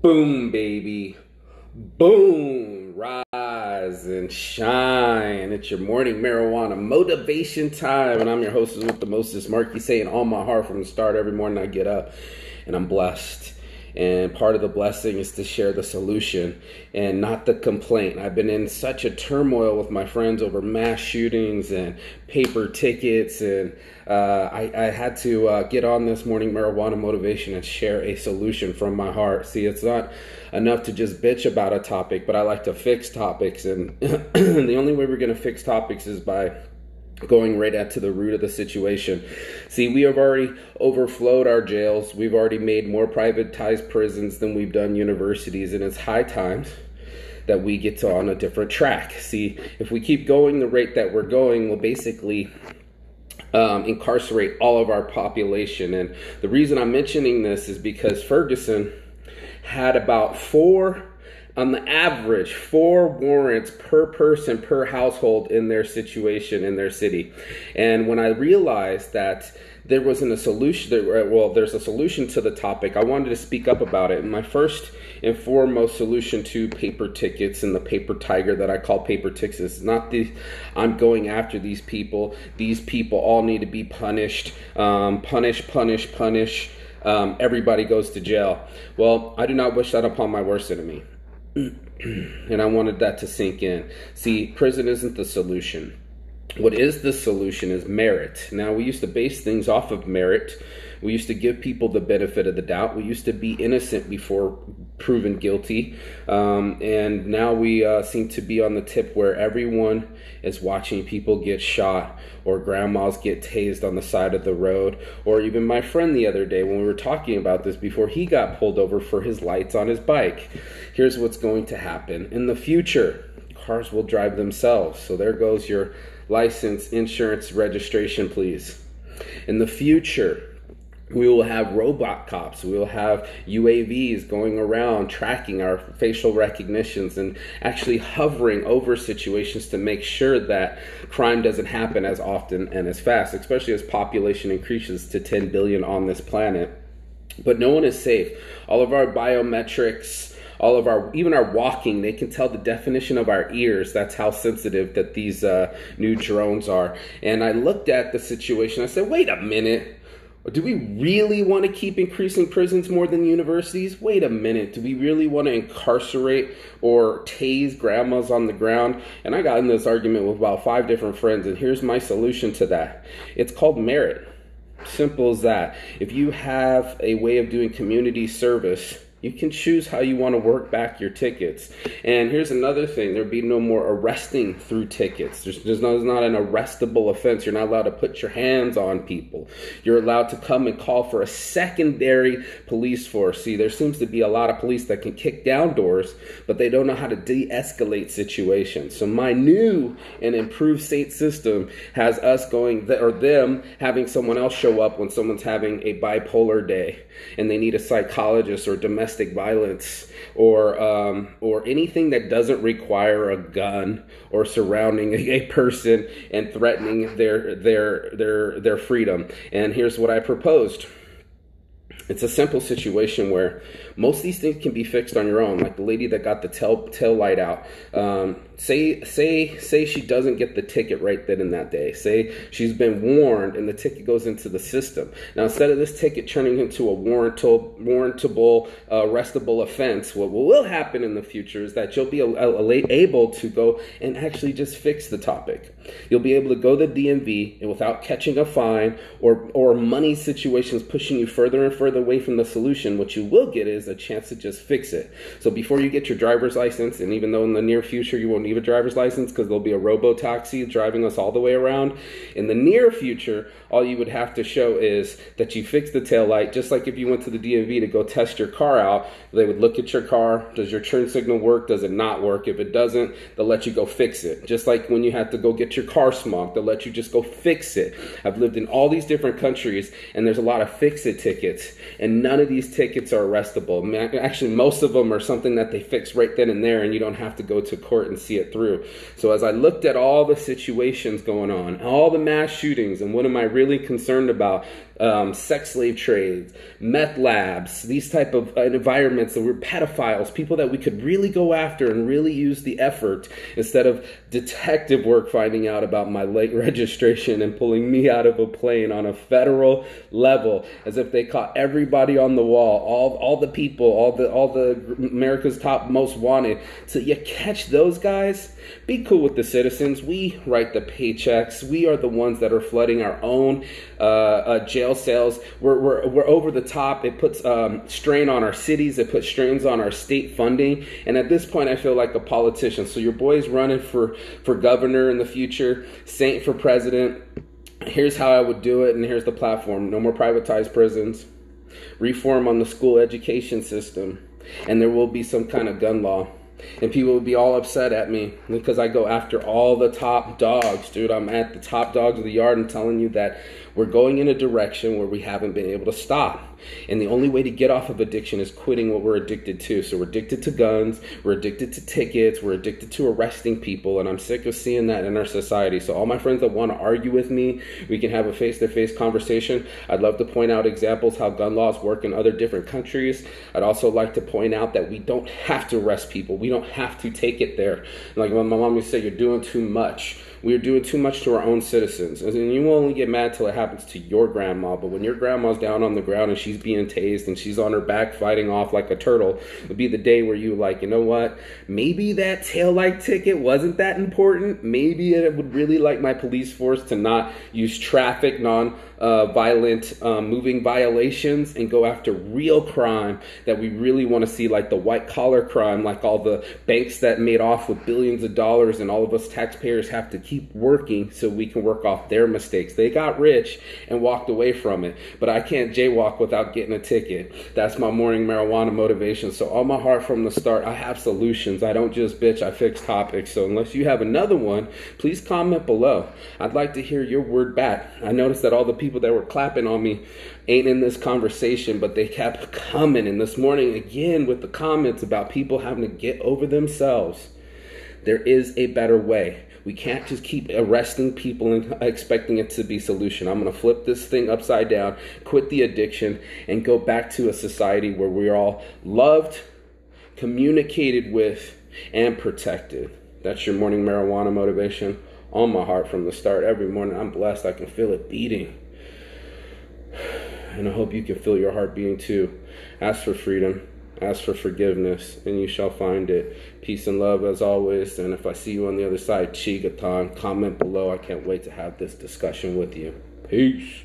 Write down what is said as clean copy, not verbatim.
Boom, baby. Boom. Rise and shine. It's your morning marijuana motivation time. And I'm your hostess with the mostest, Marky, saying all my heart from the start. Every morning I get up and I'm blessed. And part of the blessing is to share the solution and not the complaint. I've been in such a turmoil with my friends over mass shootings and paper tickets. And I had to get on this morning marijuana motivation and share a solution from my heart. See, it's not enough to just bitch about a topic, but I like to fix topics. And the only way we're going to fix topics is by going right at to the root of the situation. See, we have already overflowed our jails. We've already made more privatized prisons than we've done universities, and it's high time that we get to on a different track. See, if we keep going the rate that we're going, we'll basically incarcerate all of our population. And the reason I'm mentioning this is because Ferguson had about on the average, 4 warrants per person, per household in their situation, in their city. And when I realized that there wasn't a solution, there's a solution to the topic, I wanted to speak up about it. And my first and foremost solution to paper tickets and the paper tiger that I call paper tickets is not I'm going after these people. These people all need to be punished. Punish. Everybody goes to jail. Well, I do not wish that upon my worst enemy. And I wanted that to sink in. See, prison isn't the solution. What is the solution is merit. Now, we used to base things off of merit. We used to give people the benefit of the doubt. We used to be innocent before proven guilty. And now we seem to be on the tip where everyone is watching people get shot, or grandmas get tased on the side of the road, or even my friend the other day when we were talking about this before he got pulled over for his lights on his bike. Here's what's going to happen. In the future, cars will drive themselves. So there goes your license, insurance, registration, please. In the future, we will have robot cops. We will have UAVs going around tracking our facial recognitions and actually hovering over situations to make sure that crime doesn't happen as often and as fast, especially as population increases to 10 billion on this planet. But no one is safe. All of our biometrics, even our walking, they can tell the definition of our ears. That's how sensitive that these new drones are. And I looked at the situation. I said, wait a minute. Do we really want to keep increasing prisons more than universities? Wait a minute. Do we really want to incarcerate or tase grandmas on the ground? And I got in this argument with about 5 different friends, and here's my solution to that. It's called merit. Simple as that. If you have a way of doing community service, you can choose how you want to work back your tickets. And here's another thing. There'll be no more arresting through tickets. There's not an arrestable offense. You're not allowed to put your hands on people. You're allowed to come and call for a secondary police force. See, there seems to be a lot of police that can kick down doors, but they don't know how to de-escalate situations. So my new and improved state system has us them having someone else show up when someone's having a bipolar day and they need a psychologist or domestic violence or anything that doesn't require a gun or surrounding a person and threatening their freedom. And here's what I proposed. It's a simple situation where most of these things can be fixed on your own. Like the lady that got the tail light out. Say she doesn't get the ticket right then and that day. Say she's been warned and the ticket goes into the system. Now, instead of this ticket turning into a warrantable, arrestable offense, what will happen in the future is that you'll be able to go and actually just fix the topic. You'll be able to go to the DMV and without catching a fine or money situations pushing you further and further away from the solution, what you will get is a chance to just fix it. So before you get your driver's license, and even though in the near future you won't need a driver's license because there'll be a robo-taxi driving us all the way around, in the near future, all you would have to show is that you fixed the taillight. Just like if you went to the DMV to go test your car out, they would look at your car. Does your turn signal work? Does it not work? If it doesn't, they'll let you go fix it. Just like when you have to go get your car smogged, they'll let you just go fix it. I've lived in all these different countries, and there's a lot of fix-it tickets. and none of these tickets are arrestable. Actually, most of them are something that they fix right then and there, and you don't have to go to court and see it through. So as I looked at all the situations going on, all the mass shootings, and what am I really concerned about? Sex slave trades, meth labs, these type of environments that were pedophiles, people that we could really go after and really use the effort instead of detective work finding out about my late registration and pulling me out of a plane on a federal level, as if they caught everybody on the wall, all the people, all the America's top most wanted. So you catch those guys, be cool with the citizens. We write the paychecks. We are the ones that are flooding our own jail cells. We're over the top. It puts strain on our cities. It puts strains on our state funding. And at this point, I feel like a politician. So your boy's running for governor in the future, Saint for president. Here's how I would do it, and here's the platform. No more privatized prisons. Reform on the school education system. And there will be some kind of gun law. And people will be all upset at me because I go after all the top dogs. Dude, I'm at the top dogs of the yard and telling you that we're going in a direction where we haven't been able to stop. And the only way to get off of addiction is quitting what we're addicted to. So we're addicted to guns, we're addicted to tickets, we're addicted to arresting people, and I'm sick of seeing that in our society. So all my friends that want to argue with me, we can have a face-to-face conversation. I'd love to point out examples how gun laws work in other different countries. I'd also like to point out that we don't have to arrest people. We don't have to take it there. Like when my mom used to say, you're doing too much. We're doing too much to our own citizens. And you will only get mad till it happens to your grandma. But when your grandma's down on the ground and she's being tased and she's on her back fighting off like a turtle, would be the day where you like, you know what? Maybe that taillight ticket wasn't that important. Maybe I would really like my police force to not use traffic, non-violent moving violations and go after real crime that we really want to see, like the white collar crime, like all the banks that made off with billions of dollars and all of us taxpayers have to keep working so we can work off their mistakes. They got rich and walked away from it, but I can't jaywalk without getting a ticket. That's my morning marijuana motivation. So on my heart from the start, I have solutions. I don't just bitch, I fix topics. So unless you have another one, please comment below. I'd like to hear your word back. I noticed that all the people that were clapping on me ain't in this conversation, but they kept coming. And this morning again with the comments about people having to get over themselves. There is a better way. We can't just keep arresting people and expecting it to be a solution. I'm going to flip this thing upside down, quit the addiction, and go back to a society where we're all loved, communicated with, and protected. That's your morning marijuana motivation. On my heart from the start. Every morning I'm blessed. I can feel it beating. And I hope you can feel your heart beating too. Ask for freedom. Ask for forgiveness, and you shall find it. Peace and love as always. And if I see you on the other side, Chigatan, comment below. I can't wait to have this discussion with you. Peace.